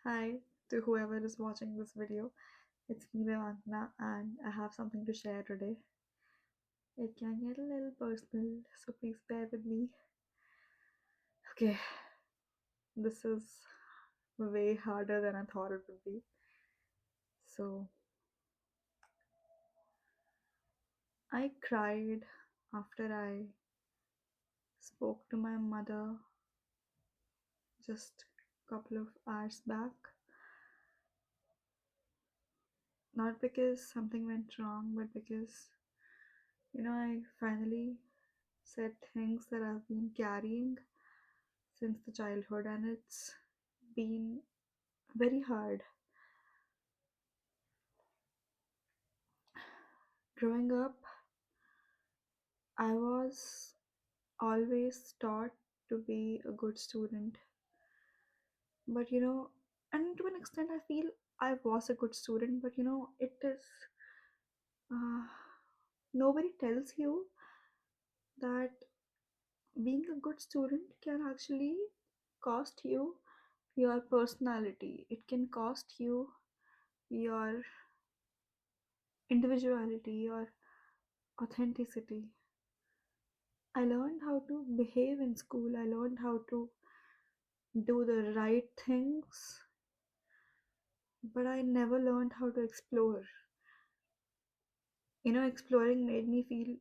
Hi to whoever is watching this video. It's me, Devangana, and I have something to share today. It can get a little personal, so please bear with me. Okay, this is way harder than I thought it would be. So, I cried after I spoke to my mother just a couple of hours back. Not because something went wrong, but because, I finally said things that I've been carrying since the childhood, and it's been very hard. Growing up, I was always taught to be a good student, but and to an extent, I feel I was a good student, but it is uh, nobody tells you that being a good student can actually cost you your personality, it can cost you your individuality, your authenticity. I learned how to behave in school. I learned how to do the right things, but I never learned how to explore. Exploring made me feel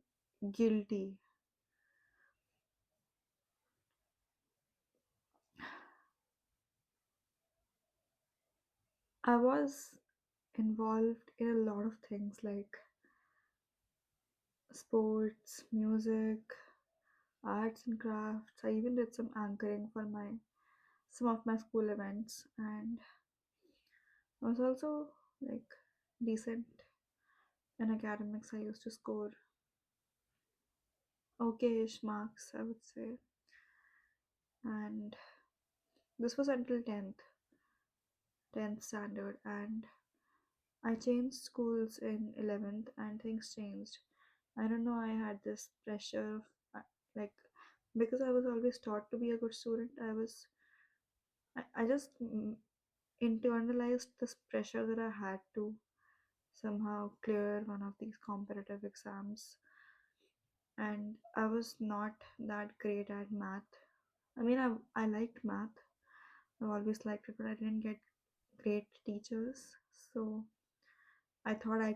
guilty. I was involved in a lot of things like sports, music, arts and crafts. I even did some anchoring for my some of my school events, and I was also like decent in academics. I used to score okay-ish marks, I would say. And this was until 10th standard, and I changed schools in 11th and things changed. I don't know, I had this pressure of like because I was always taught to be a good student, I just internalized this pressure that I had to somehow clear one of these competitive exams, and I was not that great at math. I mean, I liked math. I've always liked it, but I didn't get great teachers. So I thought I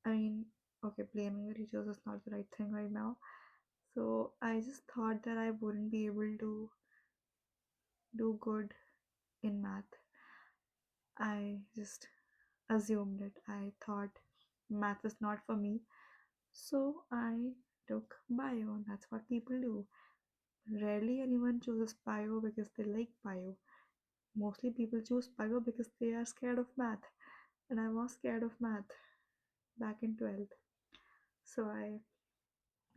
mean, okay, blaming the teachers is not the right thing right now. So I just thought that I wouldn't be able to do good in math. I just assumed it. I thought math is not for me. So I took bio, and that's what people do. Rarely anyone chooses bio because they like bio. Mostly people choose bio because they are scared of math. And I was scared of math back in 12th. So I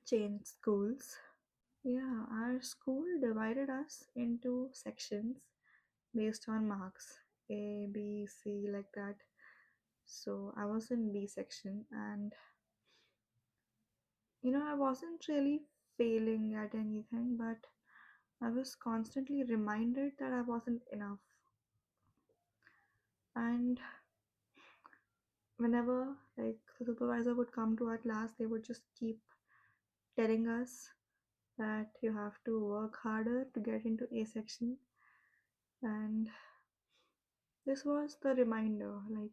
changed schools. Yeah, our school divided us into sections based on marks A, B, C, like that. So I was in B section, and I wasn't really failing at anything, but I was constantly reminded that I wasn't enough. And whenever like the supervisor would come to our class, they would just keep telling us that you have to work harder to get into A section. And this was the reminder like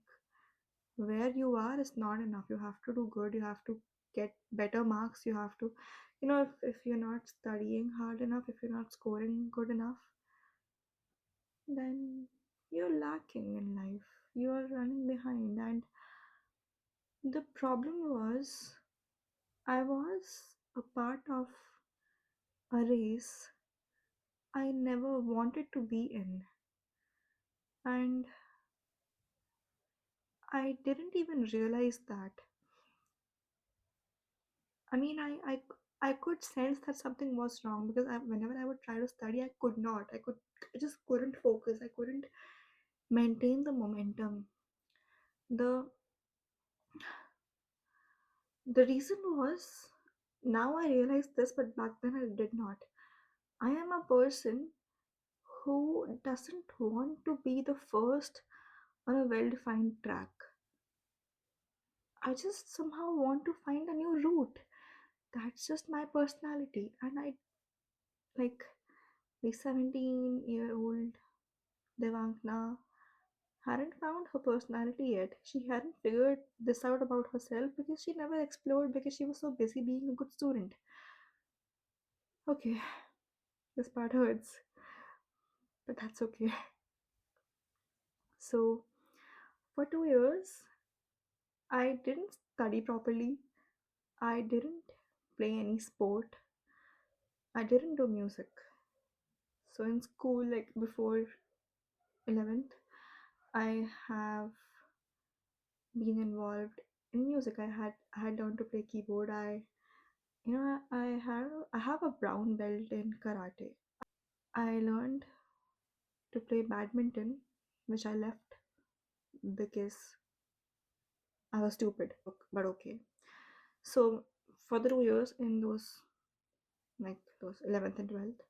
where you are is not enough. You have to do good, you have to get better marks, you have to, if you're not studying hard enough, if you're not scoring good enough, then you're lacking in life. You are running behind. And the problem was, I was a part of a race I never wanted to be in. And I didn't even realize that. I mean, I could sense that something was wrong because whenever I would try to study, I could not. I just couldn't focus. I couldn't maintain the momentum. The the reason was, now I realize this, but back then I did not. I am a person who doesn't want to be the first on a well defined track? I just somehow want to find a new route. That's just my personality. And I like the 17-year-old Devangna hadn't found her personality yet. She hadn't figured this out about herself because she never explored because she was so busy being a good student. Okay, this part hurts, but that's okay. So, for 2 years, I didn't study properly. I didn't play any sport. I didn't do music. So, in school, like before 11th, I have been involved in music. I had learned to play keyboard. I have a brown belt in karate. I learned to play badminton, which I left because I was stupid. But okay. So for the 2 years in those 11th and 12th,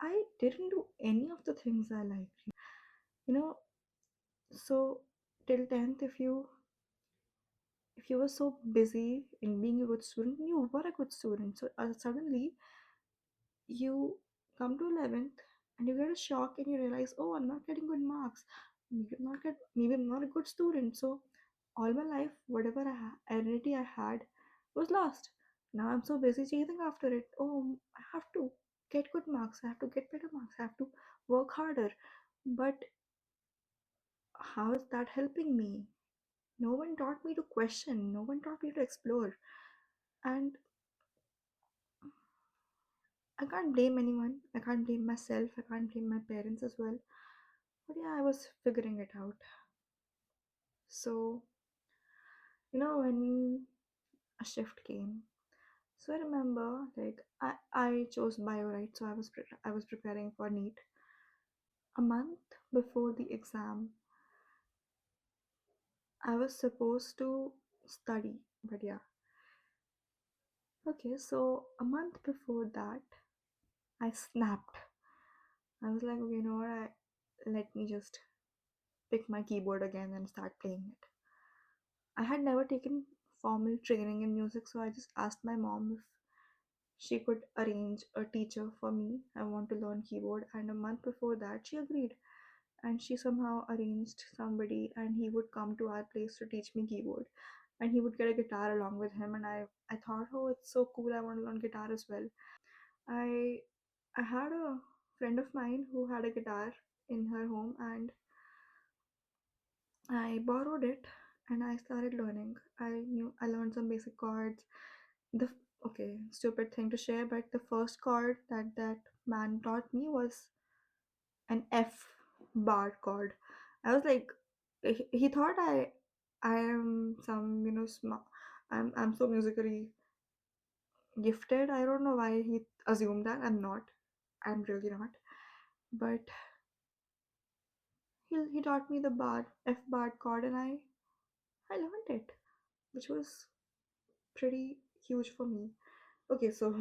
I didn't do any of the things I liked. You know, so till 10th, if you were so busy in being a good student, you were a good student. So suddenly you come to 11th and you get a shock and you realize, oh, I'm not getting good marks. Maybe I'm not a good student. So all my life, whatever identity I had was lost. Now I'm so busy chasing after it. Oh, I have to get good marks. I have to get better marks. I have to work harder. But how is that helping me? No one taught me to question. No one taught me to explore. And I can't blame anyone. I can't blame myself. I can't blame my parents as well. But yeah, I was figuring it out. So, when a shift came, so I remember I chose bio, right? So I was preparing for NEET. A month before the exam, I was supposed to study. But yeah, okay. So a month before that, I snapped. I was like, okay, let me just pick my keyboard again and start playing it. I had never taken formal training in music, so I just asked my mom if she could arrange a teacher for me. I want to learn keyboard, and a month before that, she agreed. And she somehow arranged somebody, and he would come to our place to teach me keyboard. And he would get a guitar along with him, and I thought, oh, it's so cool. I want to learn guitar as well. I I had a friend of mine who had a guitar in her home, and I borrowed it and I started learning. I learned some basic chords. The okay, stupid thing to share, but the first chord that man taught me was an F bar chord. I was like, he thought I am some smart. I'm so musically gifted. I don't know why he assumed that. I'm not. I'm really not. But he taught me the bar F bar chord, and I learned it, which was pretty huge for me. Okay, so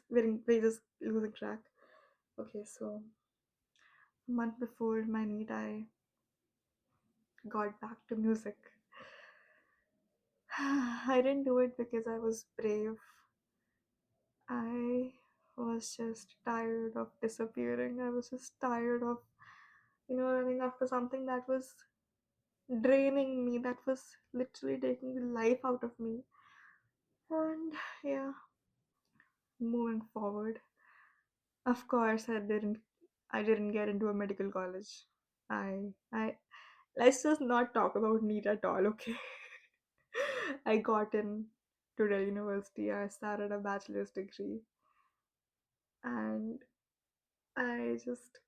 we're just losing track. Okay, so a month before my meet, I got back to music. I didn't do it because I was brave. I was just tired of disappearing. I was just tired of, running after something that was draining me, that was literally taking the life out of me. And yeah, moving forward. Of course, I didn't get into a medical college. I let's just not talk about NEET at all, okay? I got in to the university. I started a bachelor's degree, and I just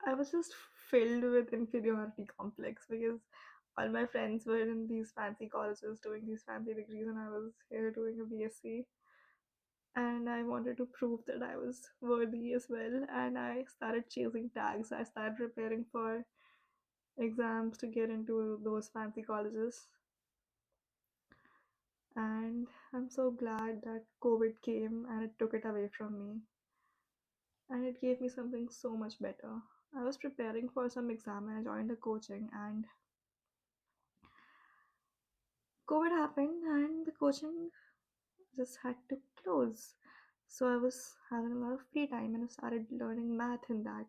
I was just filled with inferiority complex because all my friends were in these fancy colleges doing these fancy degrees, and I was here doing a BSc. And I wanted to prove that I was worthy as well. And I started chasing tags. I started preparing for exams to get into those fancy colleges. And I'm so glad that COVID came and it took it away from me. and it gave me something so much better. I was preparing for some exam and I joined a coaching, and COVID happened and the coaching just had to close. So I was having a lot of free time and I started learning math in that.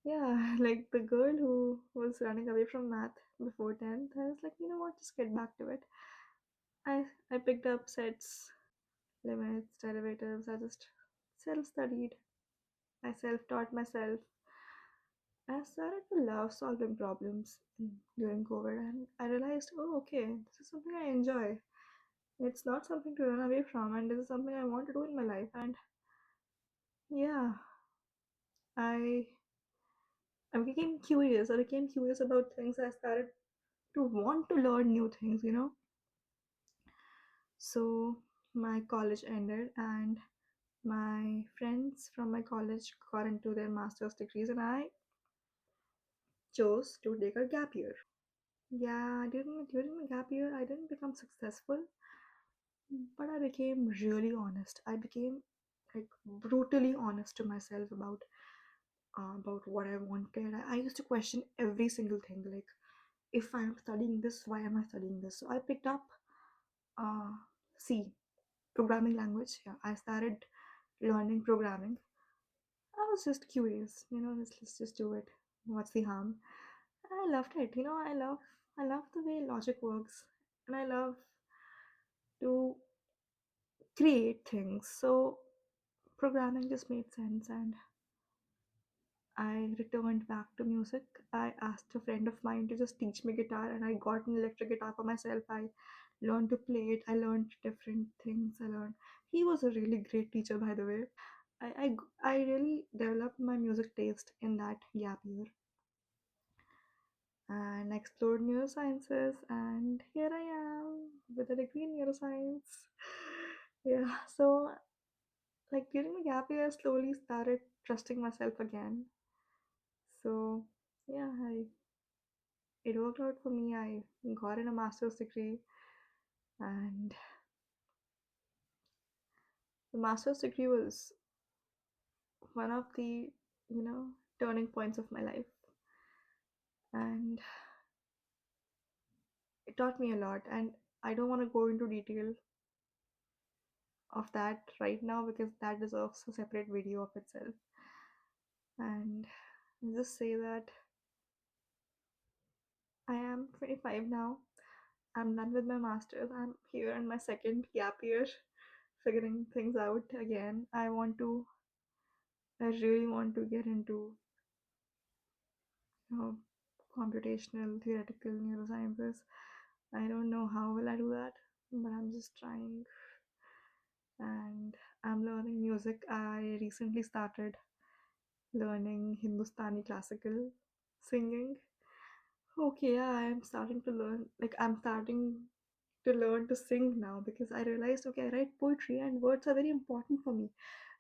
Yeah, like the girl who was running away from math before 10th, I was like, you know what, just get back to it. I picked up sets, limits, derivatives. I just self studied. I self taught myself. I started to love solving problems during COVID, and I realized, oh, okay, this is something I enjoy. It's not something to run away from, and this is something I want to do in my life. And yeah, I I became curious. I became curious about things. I started to want to learn new things, you know. So my college ended, and my friends from my college got into their master's degrees, and I chose to take a gap year. Yeah, during my gap year, I didn't become successful, but I became really honest. I became like brutally honest to myself about what I wanted. I used to question every single thing. Like, if I'm studying this, why am I studying this? So I picked up uh, C, programming language. Yeah, I started learning programming. I was just curious, you know. Let's just do it. What's the harm? I loved it. You know, I love the way logic works, and I love to create things. So programming just made sense, and I returned back to music. I asked a friend of mine to just teach me guitar, and I got an electric guitar for myself. I learned to play it. I learned different things. I learned. He was a really great teacher, by the way. I really developed my music taste in that gap year and explored neurosciences, and here I am with a degree in neuroscience. Yeah, so like during the gap year, I slowly started trusting myself again. So yeah, I it worked out for me. I got in a master's degree, and the master's degree was one of the, you know, turning points of my life, and it taught me a lot. And I don't want to go into detail of that right now because that deserves a separate video of itself. And I'll just say that I am 25 now. I'm done with my master's. I'm here in my second gap year, figuring things out again. I really want to get into, you know, computational theoretical neurosciences. I don't know how will I do that, but I'm just trying. And I'm learning music. I recently started learning Hindustani classical singing. Okay, yeah, I'm starting to learn. Like, I'm starting to learn to sing now because I realized, okay, I write poetry and words are very important for me.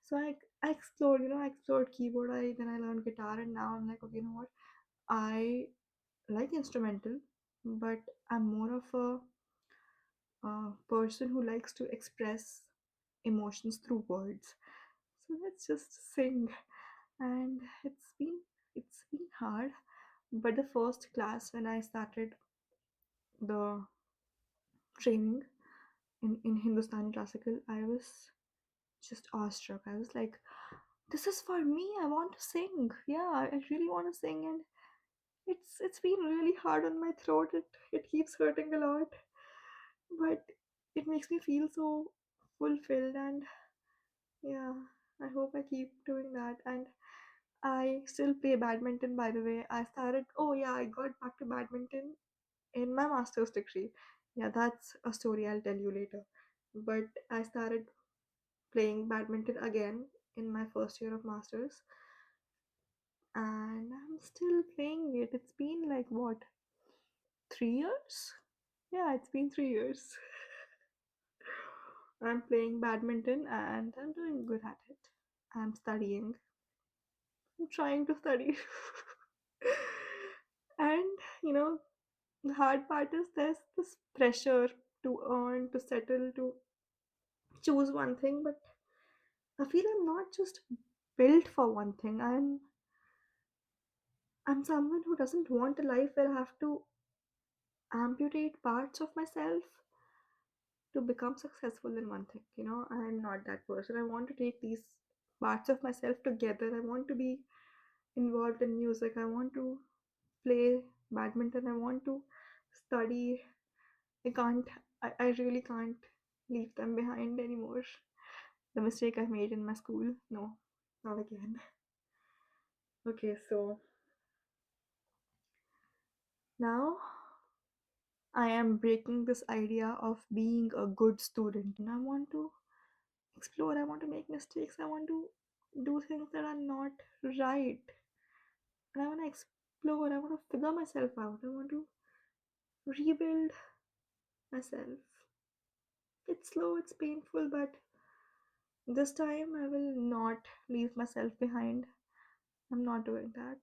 So I explored, you know, I explored keyboard. Then I learned guitar, and now I'm like, okay, you know what? I like instrumental, but I'm more of a person who likes to express emotions through words. So let's just sing. And it's been hard, but the first class when I started the training in Hindustani classical, I was just awestruck. I was like, this is for me. I want to sing. Yeah, I really want to sing, and it's been really hard on my throat. It keeps hurting a lot, but it makes me feel so fulfilled. And yeah, I hope I keep doing that. And I still play badminton, by the way. Oh yeah, I got back to badminton in my master's degree. Yeah, that's a story I'll tell you later. But I started playing badminton again in my first year of master's, and I'm still playing it. It's been like what, 3 years? Yeah, it's been 3 years. I'm playing badminton and I'm doing good at it. I'm studying. I'm trying to study. And you know, the hard part is there's this pressure to earn, to settle, to choose one thing, but I feel I'm not just built for one thing. I'm someone who doesn't want a life where I have to amputate parts of myself to become successful in one thing. I'm not that person. I want to take these parts of myself together. I want to be involved in music. I want to play badminton. I want to study. I can't, I really can't leave them behind anymore. The mistake I made in my school. No, not again. Okay, so now I am breaking this idea of being a good student. I want to explore, I want to make mistakes, I want to do things that are not right. And I want to explore, I want to figure myself out, I want to rebuild myself. It's slow, it's painful, but this time I will not leave myself behind. I'm not doing that.